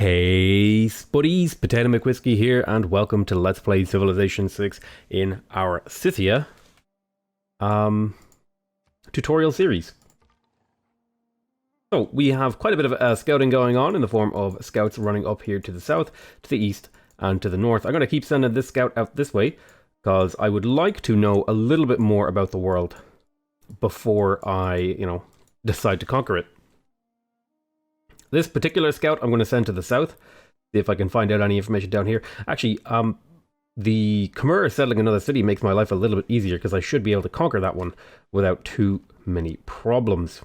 Hey Spuddies, PotatoMcWhiskey here, and welcome to Let's Play Civilization 6 in our Scythia tutorial series. So we have quite a bit of scouting going on in the form of scouts running up here to the south, to the east, and to the north. I'm going to keep sending this scout out this way because I would like to know a little bit more about the world before I, decide to conquer it. This particular scout I'm going to send to the south, see if I can find out any information down here. Actually, the Khmer settling another city makes my life a little bit easier because I should be able to conquer that one without too many problems.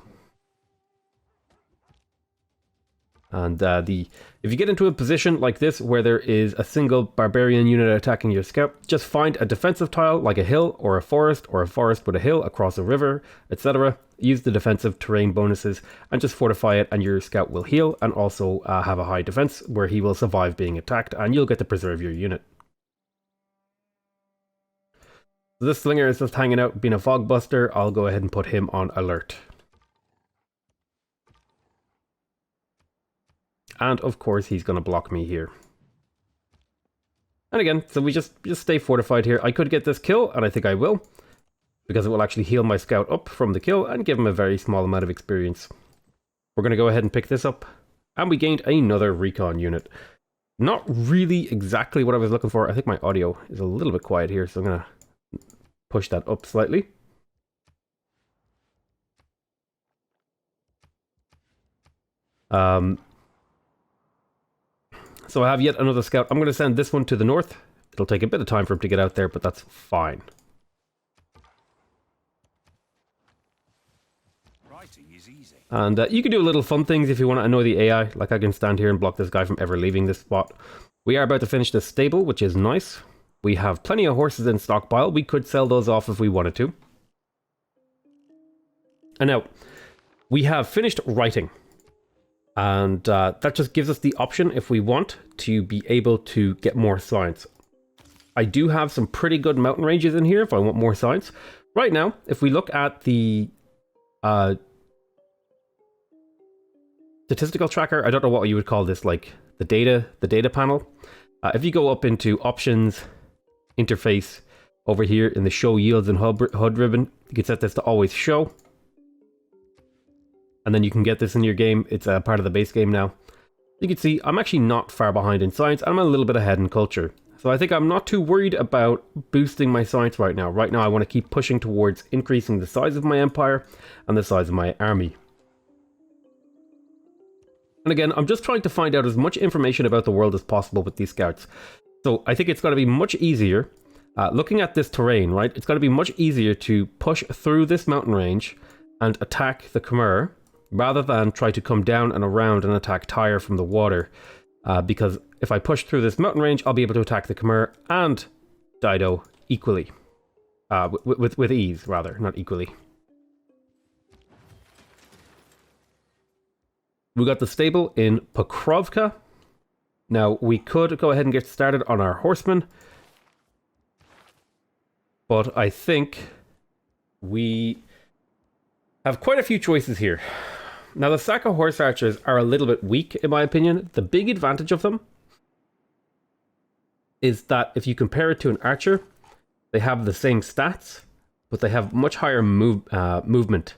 And if you get into a position like this where there is a single barbarian unit attacking your scout, just find a defensive tile like a hill or a forest with a hill across a river, etc. Use the defensive terrain bonuses and just fortify it, and your scout will heal and also have a high defense where he will survive being attacked, and you'll get to preserve your unit. So this slinger is just hanging out being a fog buster. I'll go ahead and put him on alert. And of course he's going to block me here. And again, so we just stay fortified here. I could get this kill, and I think I will, because it will actually heal my scout up from the kill and give him a very small amount of experience. We're going to go ahead and pick this up, and we gained another recon unit. Not really exactly what I was looking for. I think my audio is a little bit quiet here, so I'm going to push that up slightly. So I have yet another scout. I'm going to send this one to the north. It'll take a bit of time for him to get out there, but that's fine. Writing is easy. And you can do little fun things if you want to annoy the AI. Like I can stand here and block this guy from ever leaving this spot. We are about to finish this stable, which is nice. We have plenty of horses in stockpile. We could sell those off if we wanted to. And now, we have finished writing. And that just gives us the option, if we want, to be able to get more science. I do have some pretty good mountain ranges in here if I want more science. Right now, if we look at the Statistical Tracker, I don't know what you would call this, like the data panel. If you go up into Options, Interface, over here in the Show Yields and HUD ribbon, you can set this to always show. And then you can get this in your game. It's a part of the base game now. You can see I'm actually not far behind in science. I'm a little bit ahead in culture. So I think I'm not too worried about boosting my science right now. Right now I want to keep pushing towards increasing the size of my empire and the size of my army. And again, I'm just trying to find out as much information about the world as possible with these scouts. So I think it's going to be much easier, looking at this terrain, right? It's going to be much easier to push through this mountain range and attack the Khmer, rather than try to come down and around and attack Tyre from the water. Because if I push through this mountain range, I'll be able to attack the Khmer and Dido equally. With ease, rather, not equally. We got the stable in Pokrovka. Now, we could go ahead and get started on our horsemen. But I think we have quite a few choices here. Now, the Saka horse archers are a little bit weak, in my opinion. The big advantage of them is that if you compare it to an archer, they have the same stats, but they have much higher movement.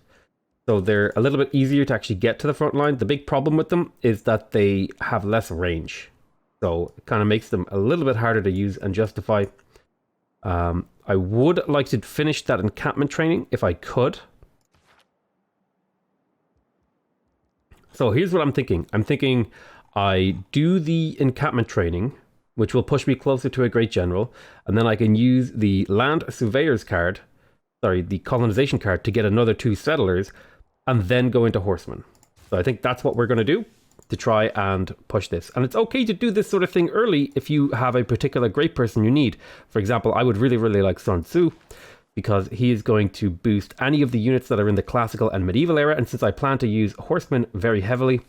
So they're a little bit easier to actually get to the front line. The big problem with them is that they have less range. So it kind of makes them a little bit harder to use and justify. I would like to finish that encampment training if I could. So here's what I'm thinking. I'm thinking I do the encampment training, which will push me closer to a great general, and then I can use the land surveyors card, the colonization card, to get another 2 settlers, and then go into horsemen. So I think that's what we're going to do to try and push this. And it's okay to do this sort of thing early if you have a particular great person you need. For example, I would really, really like Sun Tzu, because he is going to boost any of the units that are in the classical and medieval era, and since I plan to use horsemen very heavily,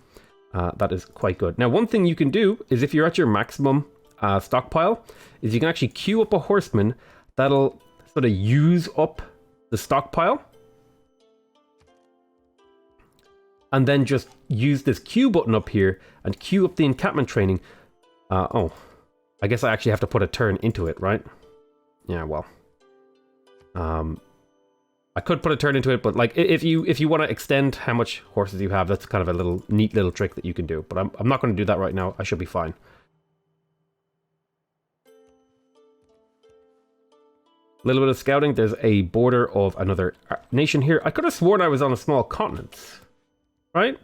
that is quite good. Now, one thing you can do is if you're at your maximum stockpile, is you can actually queue up a horseman that'll sort of use up the stockpile, and then just use this Q button up here and queue up the encampment training. Oh, I guess I actually have to put a turn into it, right? Yeah, well. I could put a turn into it, but like if you want to extend how much horses you have, that's kind of a neat little trick that you can do. But I'm not going to do that right now. I should be fine. A little bit of scouting. There's a border of another nation here. I could have sworn I was on a small continent, right?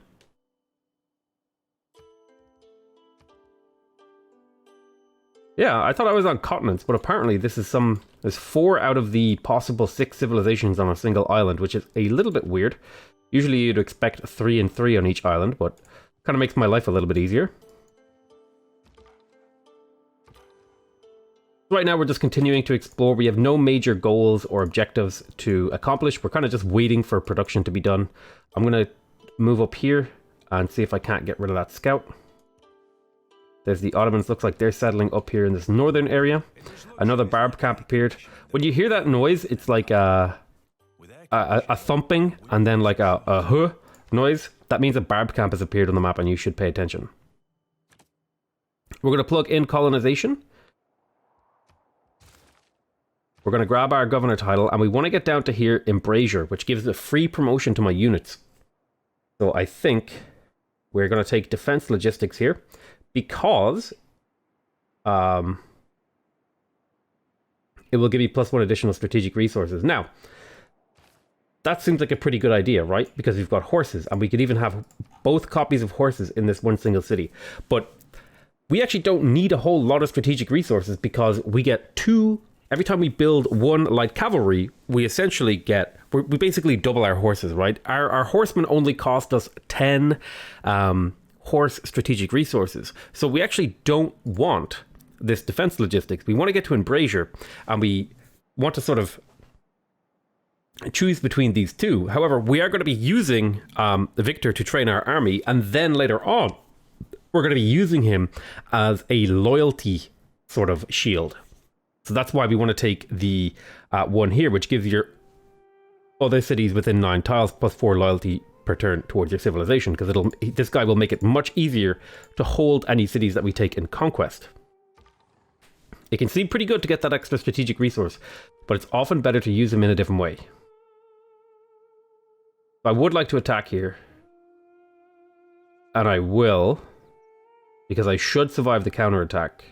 Yeah, I thought I was on continents, but apparently this is there's 4 out of the possible 6 civilizations on a single island, which is a little bit weird. Usually you'd expect 3 and 3 on each island, but kind of makes my life a little bit easier. Right now we're just continuing to explore. We have no major goals or objectives to accomplish. We're kind of just waiting for production to be done. I'm going to move up here and see if I can't get rid of that scout. There's the Ottomans. Looks like they're settling up here in this northern area. Another barb camp appeared. When you hear that noise, it's like a thumping and then like a huh noise. That means a barb camp has appeared on the map and you should pay attention. We're going to plug in colonization. We're going to grab our governor title, and we want to get down to here, Embrasure, which gives a free promotion to my units. So I think we're going to take defense logistics here, because it will give you +1 additional strategic resources. Now, that seems like a pretty good idea, right? Because we've got horses, and we could even have both copies of horses in this one single city. But we actually don't need a whole lot of strategic resources, because we get 2... Every time we build 1 light cavalry, we essentially get... We basically double our horses, right? Our horsemen only cost us 10 horse strategic resources. So we actually don't want this defense logistics. We want to get to Embrasure, and we want to sort of choose between these two. However, we are going to be using Victor to train our army, and then later on, we're going to be using him as a loyalty sort of shield. So that's why we want to take the one here, which gives your other cities within 9 tiles +4 loyalty per turn towards your civilization, because this guy will make it much easier to hold any cities that we take in conquest. It can seem pretty good to get that extra strategic resource, but it's often better to use them in a different way. I would like to attack here, and I will, because I should survive the counterattack.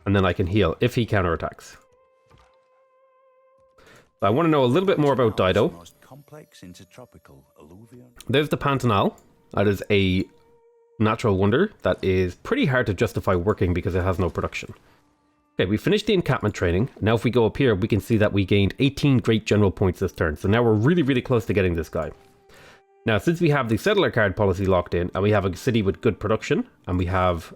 And then I can heal if he counterattacks. I want to know a little bit more about Dido. There's the Pantanal. That is a natural wonder that is pretty hard to justify working because it has no production. Okay, we finished the encampment training. Now if we go up here, we can see that we gained 18 great general points this turn. So now we're really, really close to getting this guy. Now, since we have the settler card policy locked in, and we have a city with good production, and we have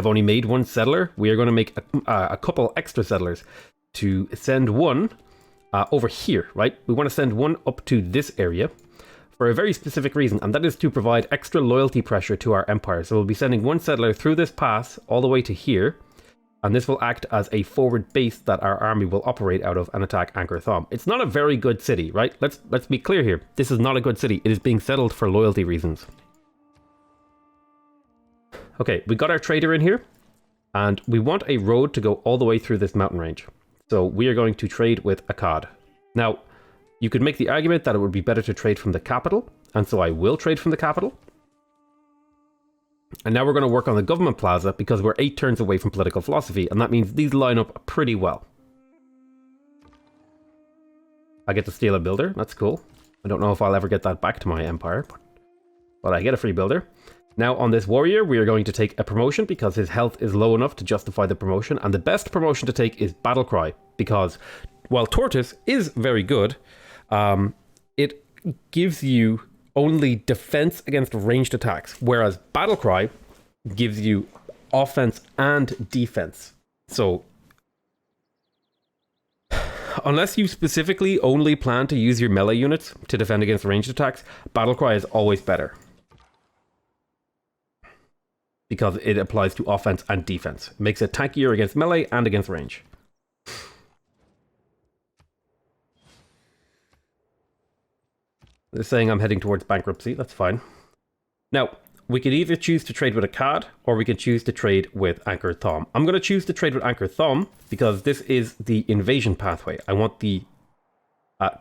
only made 1 settler, we are going to make a couple extra settlers to send one over here, right? We want to send one up to this area for a very specific reason, and that is to provide extra loyalty pressure to our empire. So we'll be sending 1 settler through this pass all the way to here, and this will act as a forward base that our army will operate out of and attack Angkor Thom. It's not a very good city, right? Let's be clear here. This is not a good city. It is being settled for loyalty reasons. Okay, we got our trader in here, and we want a road to go all the way through this mountain range. So we are going to trade with Akkad. Now, you could make the argument that it would be better to trade from the capital, and so I will trade from the capital. And now we're going to work on the government plaza, because we're 8 turns away from political philosophy, and that means these line up pretty well. I get to steal a builder, that's cool. I don't know if I'll ever get that back to my empire, but I get a free builder. Now on this warrior, we are going to take a promotion because his health is low enough to justify the promotion. And the best promotion to take is Battle Cry, because while Tortoise is very good, it gives you only defense against ranged attacks, whereas Battle Cry gives you offense and defense. So unless you specifically only plan to use your melee units to defend against ranged attacks, Battle Cry is always better, because it applies to offense and defense. It makes it tankier against melee and against range. They're saying I'm heading towards bankruptcy. That's fine. Now, we could either choose to trade with a CAD or we could choose to trade with Anchor Thumb. I'm going to choose to trade with Anchor Thumb because this is the invasion pathway. I want the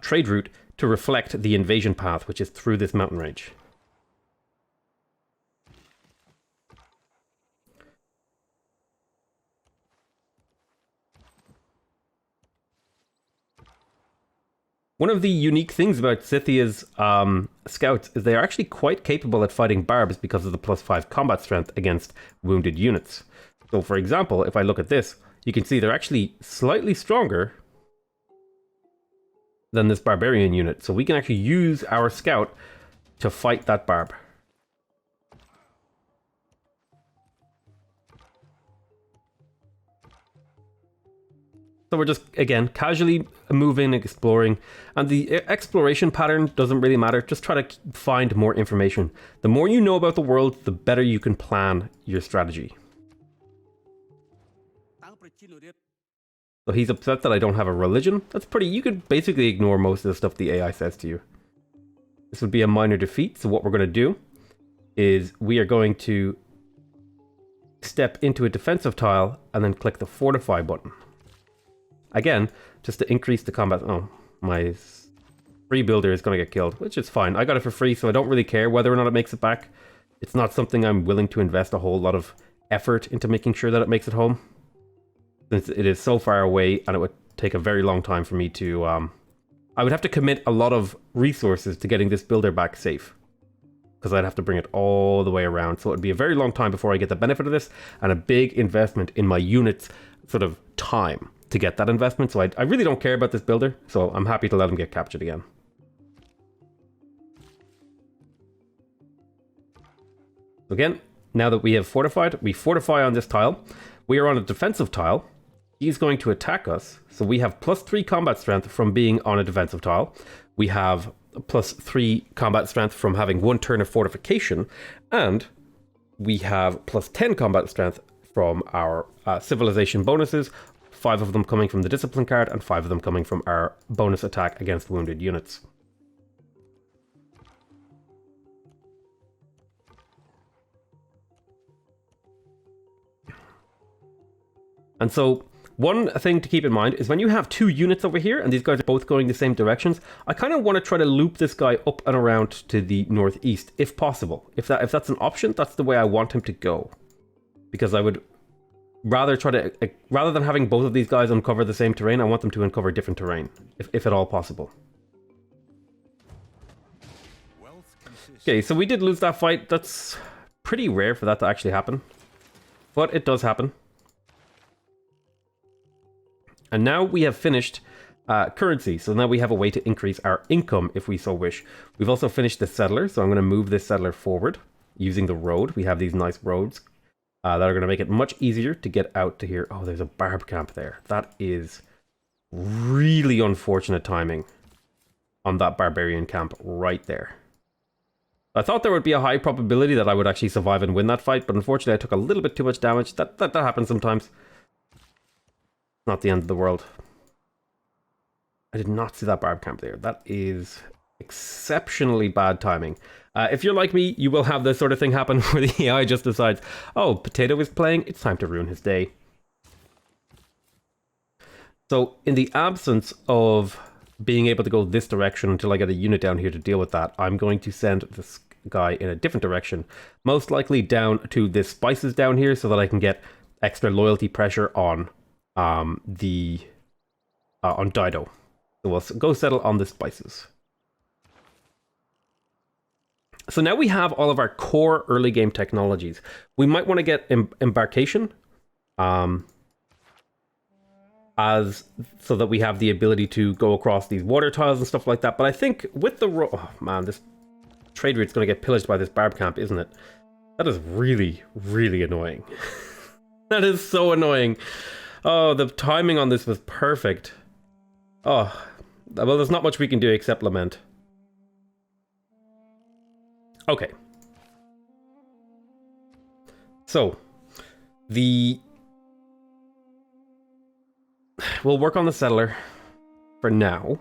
trade route to reflect the invasion path, which is through this mountain range. One of the unique things about Scythia's scouts is they are actually quite capable at fighting barbs because of the +5 combat strength against wounded units. So for example, if I look at this, you can see they're actually slightly stronger than this barbarian unit. So we can actually use our scout to fight that barb. So we're just, again, casually moving, exploring. And the exploration pattern doesn't really matter. Just try to find more information. The more you know about the world, the better you can plan your strategy. So he's upset that I don't have a religion. That's pretty... You could basically ignore most of the stuff the AI says to you. This would be a minor defeat. So what we're going to do is we are going to step into a defensive tile and then click the fortify button. Again, just to increase the combat... Oh, my free builder is going to get killed, which is fine. I got it for free, so I don't really care whether or not it makes it back. It's not something I'm willing to invest a whole lot of effort into making sure that it makes it home, since it is so far away and it would take a very long time for me to... I would have to commit a lot of resources to getting this builder back safe, because I'd have to bring it all the way around. So it would be a very long time before I get the benefit of this, and a big investment in my unit's sort of time to get that investment. So I really don't care about this builder, so I'm happy to let him get captured again. Again, now that we have fortified, we fortify on this tile. We are on a defensive tile. He's going to attack us, so we have +3 combat strength from being on a defensive tile. We have +3 combat strength from having 1 turn of fortification, and we have +10 combat strength from our civilization bonuses, 5 of them coming from the discipline card and 5 of them coming from our bonus attack against wounded units. And so one thing to keep in mind is when you have 2 units over here and these guys are both going the same directions, I kind of want to try to loop this guy up and around to the northeast if possible. If that's an option, that's the way I want him to go, because I would rather than having both of these guys uncover the same terrain, I want them to uncover different terrain, if at all possible. Okay, so we did lose that fight. That's pretty rare for that to actually happen, but it does happen. And now we have finished currency, so now we have a way to increase our income if we so wish. We've also finished the settler, so I'm going to move this settler forward using the road. We have these nice roads that are going to make it much easier to get out to here. Oh, there's a barb camp there. That is really unfortunate timing on that barbarian camp right there. I thought there would be a high probability that I would actually survive and win that fight, but unfortunately I took a little bit too much damage. That happens sometimes. Not the end of the world. I did not see that barb camp there. That is exceptionally bad timing. If you're like me, you will have this sort of thing happen where the AI just decides, oh, Potato is playing, it's time to ruin his day. So in the absence of being able to go this direction until I get a unit down here to deal with that, I'm going to send this guy in a different direction, most likely down to the spices down here, so that I can get extra loyalty pressure on on Dido. So we'll go settle on the spices. So now we have all of our core early game technologies. We might want to get embarkation, so that we have the ability to go across these water tiles and stuff like that. But I think with the oh man, this trade route's going to get pillaged by this barb camp, isn't it? That is really, really annoying. That is so annoying. Oh, the timing on this was perfect. Oh, well, there's not much we can do except lament. Okay. So, we'll work on the settler for now.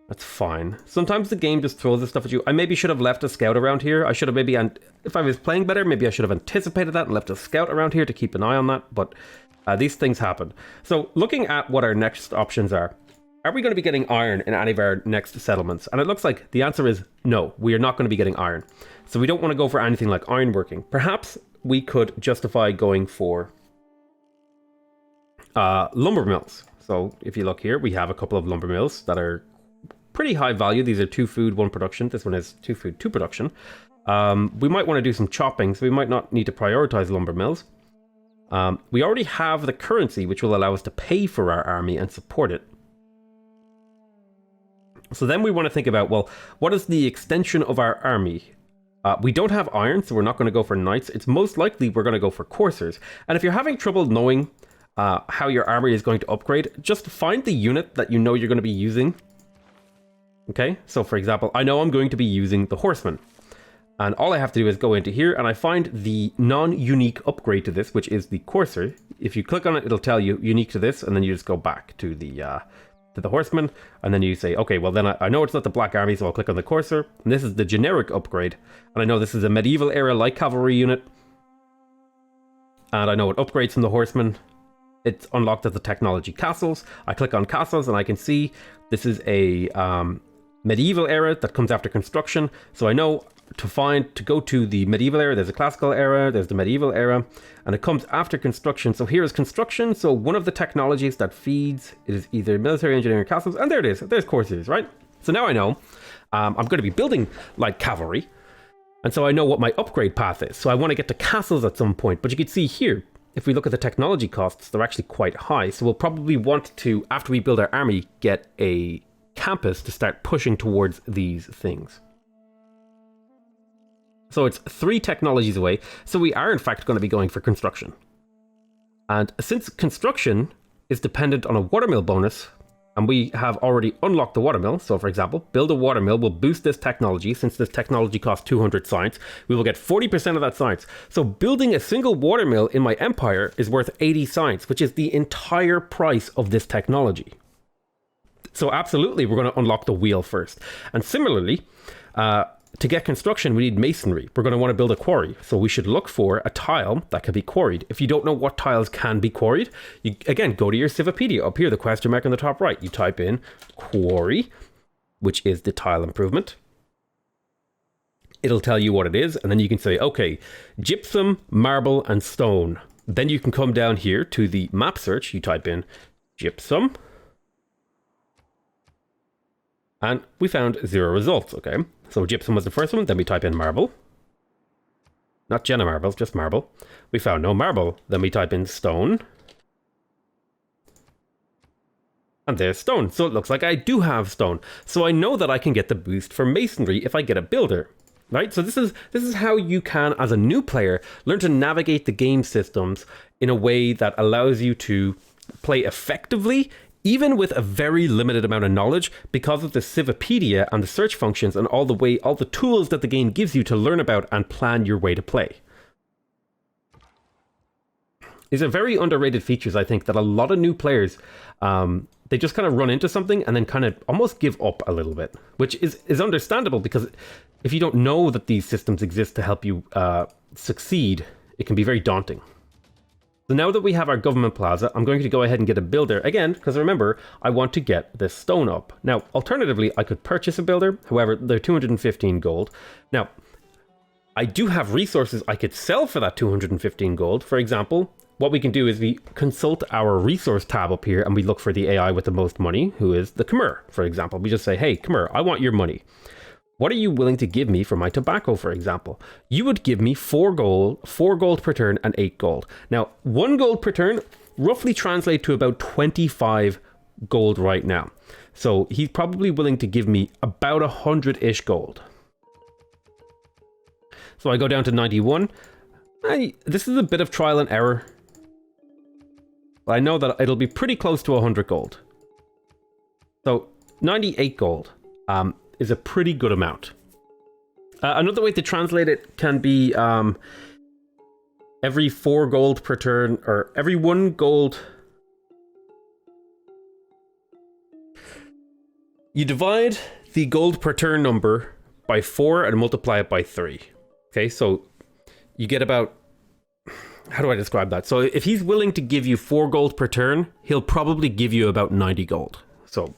That's fine. Sometimes the game just throws this stuff at you. I maybe should have left a scout around here. I should have maybe, if I was playing better, maybe I should have anticipated that and left a scout around here to keep an eye on that. But these things happen. So looking at what our next options are we going to be getting iron in any of our next settlements? And it looks like the answer is no, we are not going to be getting iron. So we don't want to go for anything like ironworking. Perhaps we could justify going for lumber mills. So if you look here, we have a couple of lumber mills that are pretty high value. These are 2 food, 1 production. This one is 2 food, 2 production. We might want to do some chopping, so we might not need to prioritize lumber mills. We already have the currency, which will allow us to pay for our army and support it. So then we want to think about, well, what is the extension of our army? We don't have iron, so we're not going to go for knights. It's most likely we're going to go for coursers. And if you're having trouble knowing how your army is going to upgrade, just find the unit that you know you're going to be using. Okay, so for example, I know I'm going to be using the Horsemen. And all I have to do is go into here and I find the non-unique upgrade to this, which is the Courser. If you click on it, it'll tell you unique to this, and then you just go back to the Horsemen, and then you say, okay, well then I know it's not the Black Army, so I'll click on the Courser. And this is the generic upgrade. And I know this is a medieval era light cavalry unit. And I know it upgrades from the Horsemen. It's unlocked at the technology castles. I click on castles and I can see this is a medieval era that comes after construction. So I know to go to the medieval era, there's a classical era, there's the medieval era, and it comes after construction. So here is construction. So one of the technologies that feeds is either military engineering castles, and there it is, there's courses, right? So now I know I'm going to be building light cavalry, and so I know what my upgrade path is. So I want to get to castles at some point, but you can see here, if we look at the technology costs, they're actually quite high. So we'll probably want to, after we build our army, get a campus to start pushing towards these things. So it's 3 technologies away. So we are in fact going to be going for construction. And since construction is dependent on a watermill bonus, and we have already unlocked the watermill, so for example, build a watermill will boost this technology. Since this technology costs 200 science, we will get 40% of that science. So building a single watermill in my empire is worth 80 science, which is the entire price of this technology. So absolutely, we're going to unlock the wheel first. And similarly, to get construction, we need masonry. We're going to want to build a quarry. So we should look for a tile that can be quarried. If you don't know what tiles can be quarried, you, again, go to your Civipedia. Up here, the question mark on the top right. You type in quarry, which is the tile improvement. It'll tell you what it is. And then you can say, okay, gypsum, marble, and stone. Then you can come down here to the map search. You type in gypsum. And we found 0 results, okay? So gypsum was the first one, then we type in marble. Not Jenna marbles, just marble. We found no marble, then we type in stone. And there's stone, so it looks like I do have stone. So I know that I can get the boost for masonry if I get a builder, right? So this is how you can, as a new player, learn to navigate the game systems in a way that allows you to play effectively, even with a very limited amount of knowledge, because of the Civipedia and the search functions and all the tools that the game gives you to learn about and plan your way to play. These are very underrated features, I think, that a lot of new players, they just kind of run into something and then kind of almost give up a little bit, which is understandable, because if you don't know that these systems exist to help you succeed, it can be very daunting. So now that we have our government plaza, I'm going to go ahead and get a builder again, because remember, I want to get this stone up. Now, alternatively, I could purchase a builder. However, they're 215 gold. Now, I do have resources I could sell for that 215 gold. For example, what we can do is we consult our resource tab up here and we look for the AI with the most money, who is the Khmer, for example. We just say, hey, Khmer, I want your money. What are you willing to give me for my tobacco, for example? You would give me 4 gold per turn, and 8 gold. Now, 1 gold per turn roughly translates to about 25 gold right now. So he's probably willing to give me about 100-ish gold. So I go down to 91. This is a bit of trial and error. But I know that it'll be pretty close to 100 gold. So 98 gold. Is a pretty good amount. Another way to translate it can be every 4 gold per turn, or every 1 gold. You divide the gold per turn number by 4 and multiply it by 3. Okay, so you get about... How do I describe that? So if he's willing to give you 4 gold per turn, he'll probably give you about 90 gold. So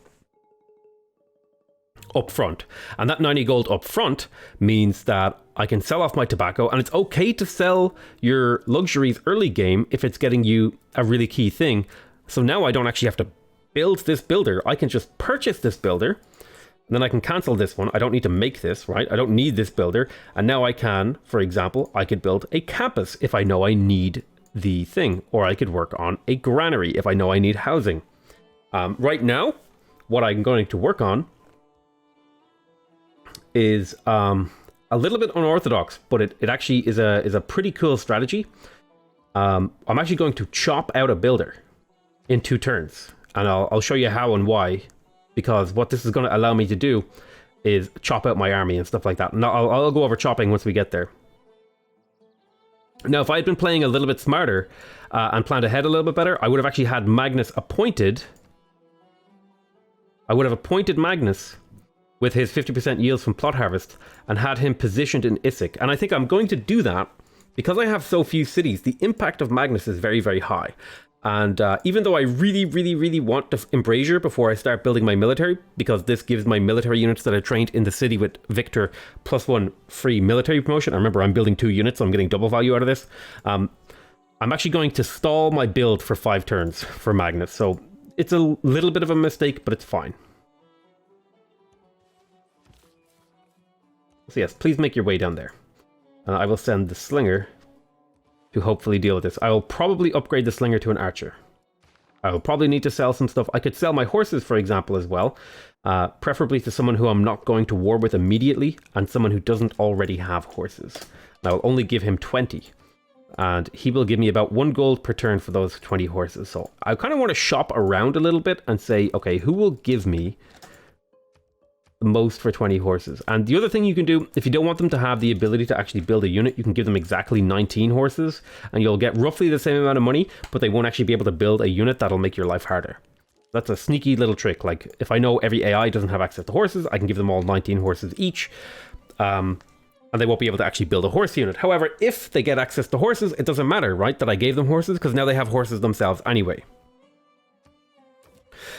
up front. And that 90 gold up front means that I can sell off my tobacco, and it's okay to sell your luxuries early game if it's getting you a really key thing. So now I don't actually have to build this builder. I can just purchase this builder, and then I can cancel this one. I don't need to make this, right? I don't need this builder. And now I can, for example, I could build a campus if I know I need the thing, or I could work on a granary if I know I need housing. Right now, what I'm going to work on is a little bit unorthodox, but it actually is a pretty cool strategy. I'm actually going to chop out a builder in 2 turns, and I'll show you how and why, because what this is going to allow me to do is chop out my army and stuff like that. And I'll go over chopping once we get there. Now, if I had been playing a little bit smarter and planned ahead a little bit better, I would have actually had Magnus appointed. I would have appointed Magnus with his 50% yields from plot harvest and had him positioned in Issyk. And I think I'm going to do that because I have so few cities. The impact of Magnus is very, very high. And even though I really, really, really want to embrasure before I start building my military, because this gives my military units that I trained in the city with Victor +1 free military promotion. I remember I'm building 2 units, so I'm getting double value out of this. I'm actually going to stall my build for 5 turns for Magnus. So it's a little bit of a mistake, but it's fine. So yes, please make your way down there. I will send the slinger to hopefully deal with this. I will probably upgrade the slinger to an archer. I will probably need to sell some stuff. I could sell my horses, for example, as well. Preferably to someone who I'm not going to war with immediately, and someone who doesn't already have horses. And I will only give him 20. And he will give me about 1 gold per turn for those 20 horses. So I kind of want to shop around a little bit and say, okay, who will give me the most for 20 horses? And the other thing you can do, if you don't want them to have the ability to actually build a unit, you can give them exactly 19 horses and you'll get roughly the same amount of money, but they won't actually be able to build a unit that'll make your life harder. That's a sneaky little trick. Like, if I know every AI doesn't have access to horses, I can give them all 19 horses each, and they won't be able to actually build a horse unit. However, if they get access to horses, it doesn't matter, right, that I gave them horses, because now they have horses themselves anyway.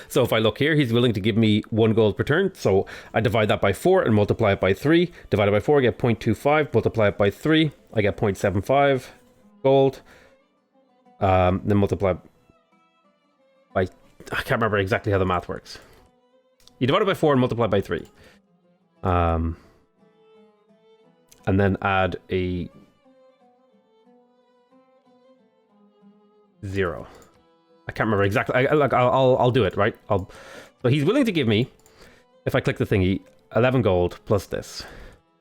So if I look here, he's willing to give me 1 gold per turn. So I divide that by 4 and multiply it by 3. Divide it by 4, I get 0.25. Multiply it by 3, I get 0.75 gold. Then multiply by... I can't remember exactly how the math works. You divide it by 4 and multiply by 3. And then add a 0. I can't remember exactly. I'll do it, right? So he's willing to give me, if I click the thingy, 11 gold plus this.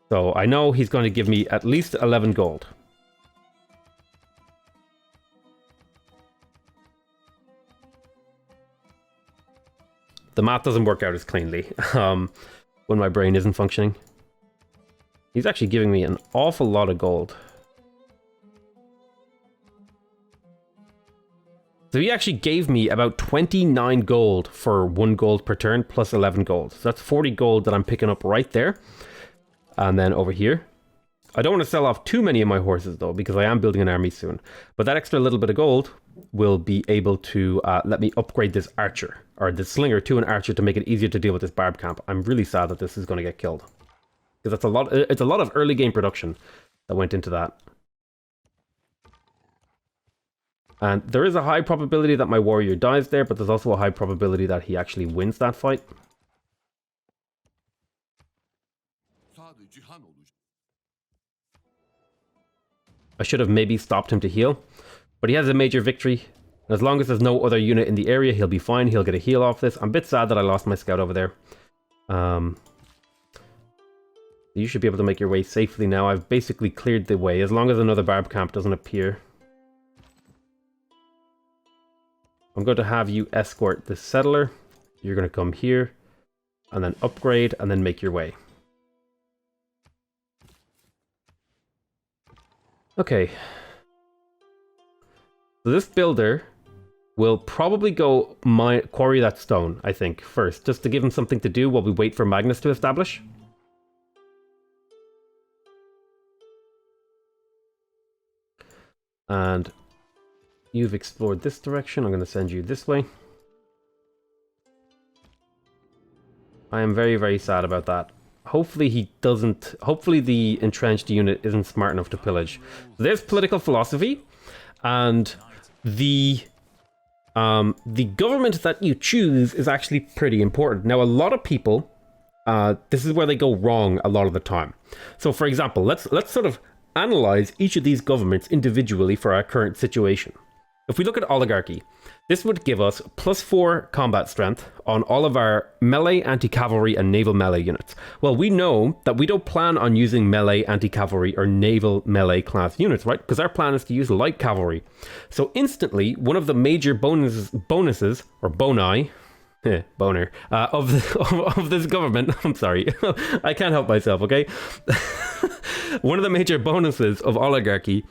So I know he's going to give me at least 11 gold. The math doesn't work out as cleanly when my brain isn't functioning. He's actually giving me an awful lot of gold. So he actually gave me about 29 gold for 1 gold per turn plus 11 gold. So that's 40 gold that I'm picking up right there. And then over here, I don't want to sell off too many of my horses though, because I am building an army soon. But that extra little bit of gold will be able to let me upgrade this archer, or this slinger, to an archer to make it easier to deal with this barb camp. I'm really sad that this is going to get killed, because that's a lot. It's a lot of early game production that went into that. And there is a high probability that my warrior dies there, but there's also a high probability that he actually wins that fight. I should have maybe stopped him to heal, but he has a major victory. And as long as there's no other unit in the area, he'll be fine. He'll get a heal off this. I'm a bit sad that I lost my scout over there. You should be able to make your way safely now. I've basically cleared the way, as long as another barb camp doesn't appear. I'm going to have you escort this settler. You're going to come here, and then upgrade, and then make your way. Okay. So this builder we'll probably go quarry that stone, I think, first, just to give him something to do while we wait for Magnus to establish. And you've explored this direction. I'm going to send you this way. I am very, very sad about that. Hopefully he doesn't... Hopefully the entrenched unit isn't smart enough to pillage. There's political philosophy, and the government that you choose is actually pretty important. Now, a lot of people, this is where they go wrong a lot of the time. So, for example, let's sort of analyze each of these governments individually for our current situation. If we look at oligarchy, this would give us +4 combat strength on all of our melee, anti-cavalry, and naval melee units. Well, we know that we don't plan on using melee, anti-cavalry, or naval melee class units, right? Because our plan is to use light cavalry. So instantly, one of the major bonuses or boni, boner, of this government, I'm sorry, I can't help myself, okay? One of the major bonuses of oligarchy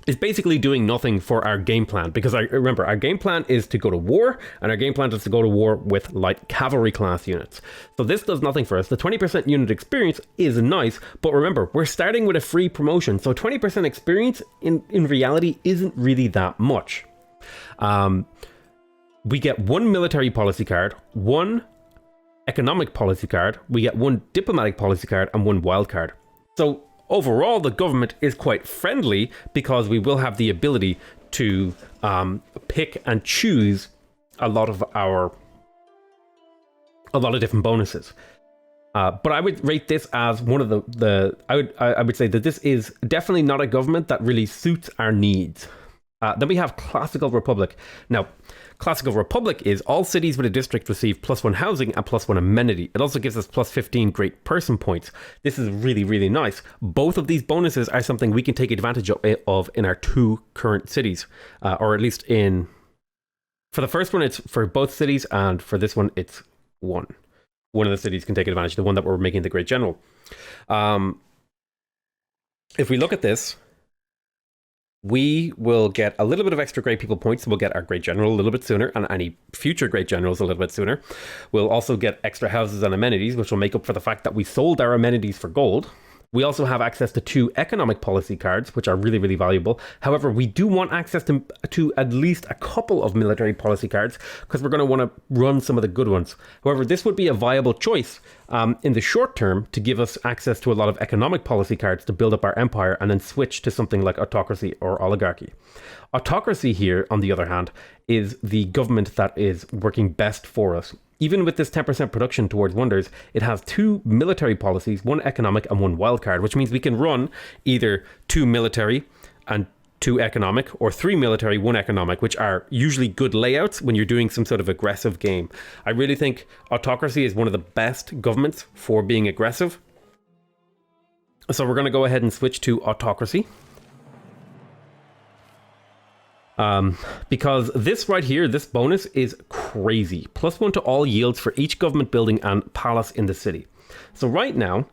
is basically doing nothing for our game plan, because remember, our game plan is to go to war, and our game plan is to go to war with light cavalry class units. So this does nothing for us. The 20% unit experience is nice, but remember, we're starting with a free promotion, so 20% experience in reality isn't really that much. We get 1 military policy card, 1 economic policy card, we get 1 diplomatic policy card, and 1 wild card. So overall, the government is quite friendly because we will have the ability to pick and choose a lot of different bonuses. But I would rate this as one of I would say that this is definitely not a government that really suits our needs. Then we have Classical Republic. Now, Classical Republic is all cities with a district receive +1 housing and +1 amenity. It also gives us +15 great person points. This is really, really nice. Both of these bonuses are something we can take advantage of in our 2 current cities, or at least for the first one, it's for both cities, and for this one, it's one. One of the cities can take advantage, the one that we're making the Great General. If we look at this, we will get a little bit of extra great people points. We'll get our Great General a little bit sooner, and any future Great Generals a little bit sooner. We'll also get extra houses and amenities, which will make up for the fact that we sold our amenities for gold. We also have access to 2 economic policy cards, which are really, really valuable. However, we do want access to at least a couple of military policy cards, because we're going to want to run some of the good ones. However, this would be a viable choice in the short term to give us access to a lot of economic policy cards to build up our empire and then switch to something like autocracy or oligarchy. Autocracy here, on the other hand, is the government that is working best for us. Even with this 10% production towards wonders, it has 2 military policies, 1 economic and 1 wildcard, which means we can run either 2 military and 2 economic, or 3 military, 1 economic, which are usually good layouts when you're doing some sort of aggressive game. I really think autocracy is one of the best governments for being aggressive. So we're going to go ahead and switch to autocracy. Because this right here, this bonus is crazy. +1 to all yields for each government building and palace in the city. So right now,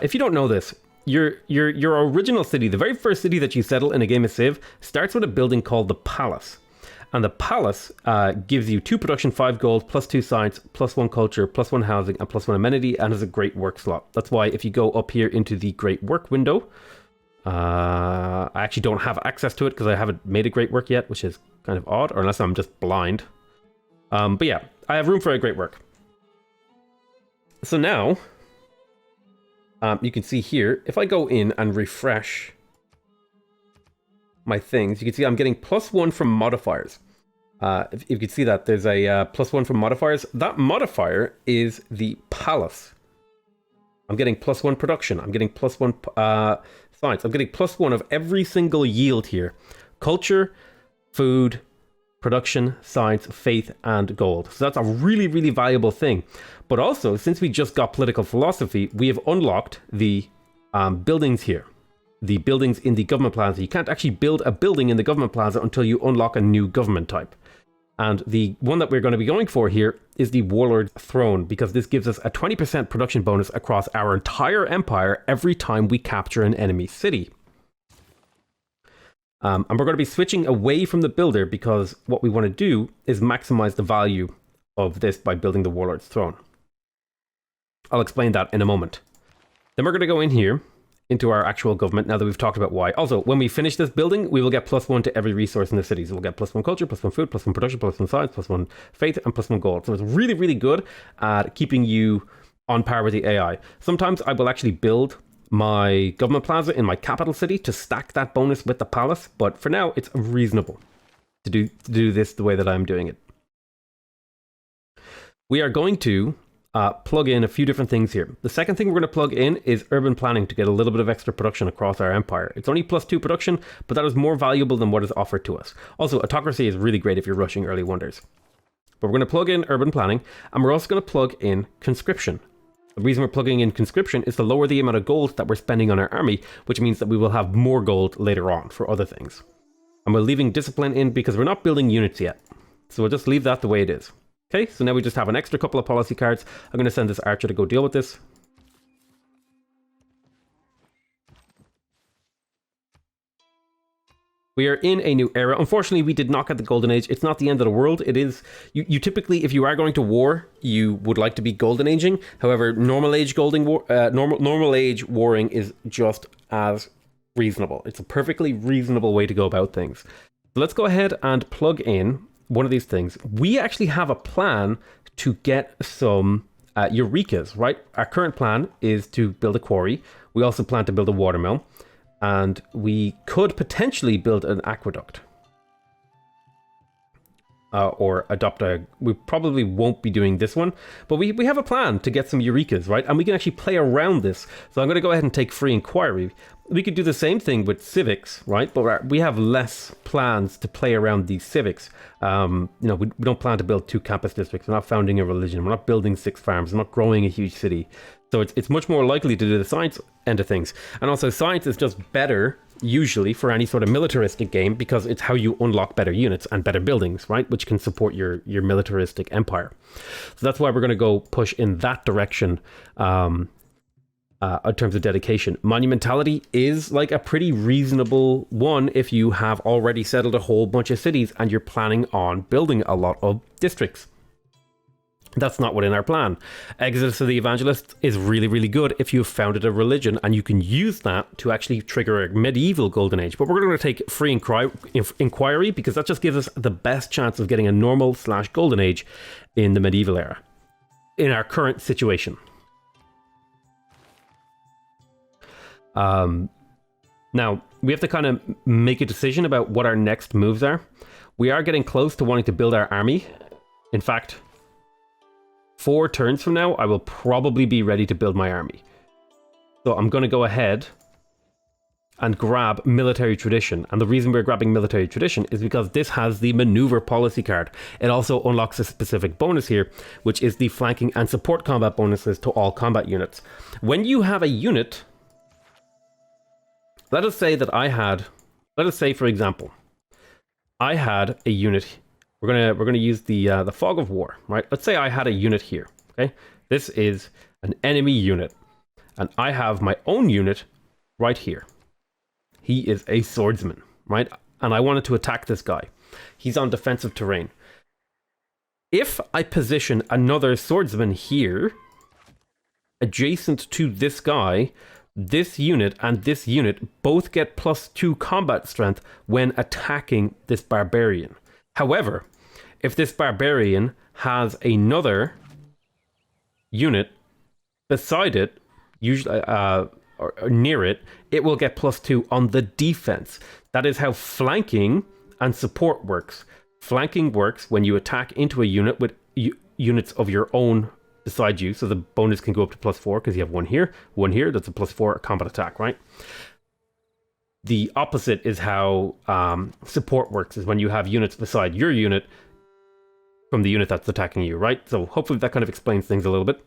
if you don't know this, your original city, the very first city that you settle in a game of Civ, starts with a building called the Palace. And the Palace gives you 2 production, 5 gold, +2 science, +1 culture, +1 housing, and +1 amenity, and has a great work slot. That's why if you go up here into the great work window, I actually don't have access to it because I haven't made a great work yet, which is kind of odd, or unless I'm just blind. But yeah, I have room for a great work. So now, you can see here, if I go in and refresh my things, you can see I'm getting +1 from modifiers. If you can see that, there's a +1 from modifiers. That modifier is the palace. I'm getting +1 production. I'm getting +1 science. I'm getting +1 of every single yield here. Culture, food, production, science, faith, and gold. So that's a really, really valuable thing. But also, since we just got political philosophy, we have unlocked the buildings here. The buildings in the government plaza. You can't actually build a building in the government plaza until you unlock a new government type. And the one that we're going to be going for here is the Warlord Throne, because this gives us a 20% production bonus across our entire empire every time we capture an enemy city. And we're going to be switching away from the builder because what we want to do is maximize the value of this by building the Warlord's Throne. I'll explain that in a moment. Then we're going to go in here into our actual government now that we've talked about why. Also, when we finish this building, we will get +1 to every resource in the city. So we'll get +1 culture, +1 food, +1 production, +1 science, +1 faith, and +1 gold. So it's really, really good at keeping you on par with the AI. Sometimes I will actually build my government plaza in my capital city to stack that bonus with the palace. But for now, it's reasonable to do this the way that I'm doing it. We are going to plug in a few different things here. The second thing we're going to plug in is urban planning to get a little bit of extra production across our empire. It's only +2 production, but that is more valuable than what is offered to us. Also, autocracy is really great if you're rushing early wonders. But we're going to plug in urban planning, and we're also going to plug in conscription. The reason we're plugging in conscription is to lower the amount of gold that we're spending on our army, which means that we will have more gold later on for other things. And we're leaving discipline in because we're not building units yet. So we'll just leave that the way it is. Okay, so now we just have an extra couple of policy cards. I'm going to send this archer to go deal with this. We are in a new era. Unfortunately, we did not get the Golden Age. It's not the end of the world. It is, you typically, if you are going to war, you would like to be Golden Aging. However, normal age warring is just as reasonable. It's a perfectly reasonable way to go about things. So let's go ahead and plug in one of these things. We actually have a plan to get some Eurekas, right? Our current plan is to build a quarry. We also plan to build a watermill. And we could potentially build an aqueduct. Or adopt a... We probably won't be doing this one. But we have a plan to get some Eurekas, right? And we can actually play around this. So I'm going to go ahead and take free inquiry. We could do the same thing with civics, right? But we have less plans to play around these civics. You know, we don't plan to build 2 campus districts. We're not founding a religion. We're not building 6 farms. We're not growing a huge city. So it's much more likely to do the science end of things. And also science is just better, usually, for any sort of militaristic game because it's how you unlock better units and better buildings, right? Which can support your militaristic empire. So that's why we're going to go push in that direction in terms of dedication. Monumentality is like a pretty reasonable one if you have already settled a whole bunch of cities and you're planning on building a lot of districts. That's not within our plan. Exodus of the Evangelist is really, really good if you've founded a religion and you can use that to actually trigger a medieval golden age. But we're going to take free inquiry because that just gives us the best chance of getting a normal / golden age in the medieval era in our current situation. Now, we have to kind of make a decision about what our next moves are. We are getting close to wanting to build our army. In fact, 4 turns from now, I will probably be ready to build my army. So I'm going to go ahead and grab military tradition. And the reason we're grabbing military tradition is because this has the maneuver policy card. It also unlocks a specific bonus here, which is the flanking and support combat bonuses to all combat units. When you have a unit, let us say, for example, I had a unit. We're gonna use the fog of war, right? Let's say I had a unit here. Okay, this is an enemy unit, and I have my own unit right here. He is a swordsman, right? And I wanted to attack this guy. He's on defensive terrain. If I position another swordsman here, adjacent to this guy, this unit and this unit both get +2 combat strength when attacking this barbarian. However, if this barbarian has another unit beside it, usually or near it, it will get +2 on the defense. That is how flanking and support works. Flanking works when you attack into a unit with units of your own beside you, so the bonus can go up to +4 because you have one here, that's a +4 combat attack, right? The opposite is how support works, is when you have units beside your unit from the unit that's attacking you, right? So hopefully that kind of explains things a little bit.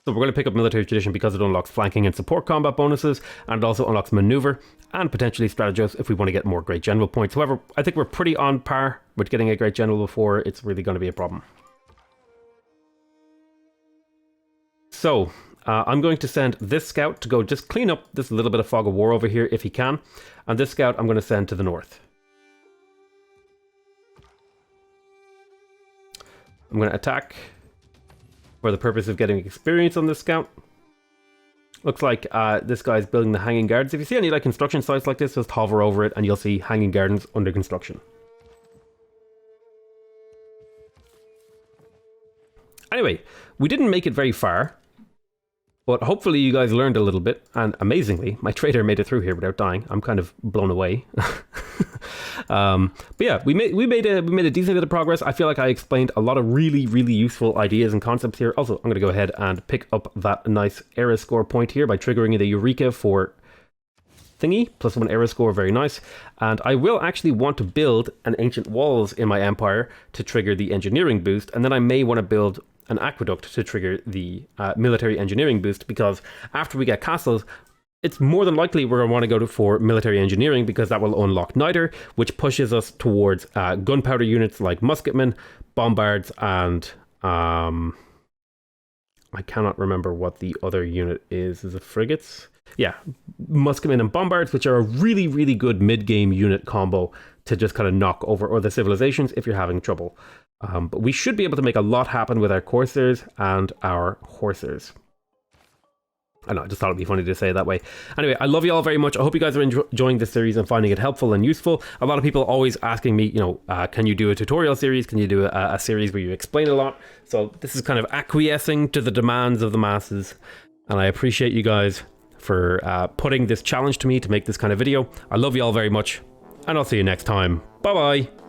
So we're going to pick up military tradition because it unlocks flanking and support combat bonuses, and it also unlocks maneuver and potentially strategos if we want to get more great general points. However, I think we're pretty on par with getting a great general before it's really going to be a problem. So I'm going to send this scout to go just clean up this little bit of fog of war over here if he can. And this scout I'm going to send to the north. I'm going to attack for the purpose of getting experience on this scout. Looks like this guy's building the hanging gardens. If you see any like construction sites like this, just hover over it and you'll see hanging gardens under construction. Anyway, we didn't make it very far, but hopefully you guys learned a little bit, and amazingly, my trader made it through here without dying. I'm kind of blown away. But yeah, we made a decent bit of progress. I feel like I explained a lot of really, really useful ideas and concepts here. Also, I'm going to go ahead and pick up that nice era score point here by triggering the Eureka for thingy, +1 era score, very nice. And I will actually want to build an ancient walls in my empire to trigger the engineering boost, and then I may want to build an aqueduct to trigger the military engineering boost, because after we get castles, it's more than likely we're going to want to go for military engineering, because that will unlock niter, which pushes us towards gunpowder units like musketmen, bombards, and I cannot remember what the other unit is. Is it frigates? Yeah, musketmen and bombards, which are a really, really good mid-game unit combo to just kind of knock over other civilizations if you're having trouble. But we should be able to make a lot happen with our coursers and our horsers. I don't know, I just thought it'd be funny to say it that way. Anyway, I love you all very much. I hope you guys are enjoying this series and finding it helpful and useful. A lot of people always asking me, can you do a tutorial series? Can you do a series where you explain a lot? So this is kind of acquiescing to the demands of the masses. And I appreciate you guys for putting this challenge to me to make this kind of video. I love you all very much, and I'll see you next time. Bye bye.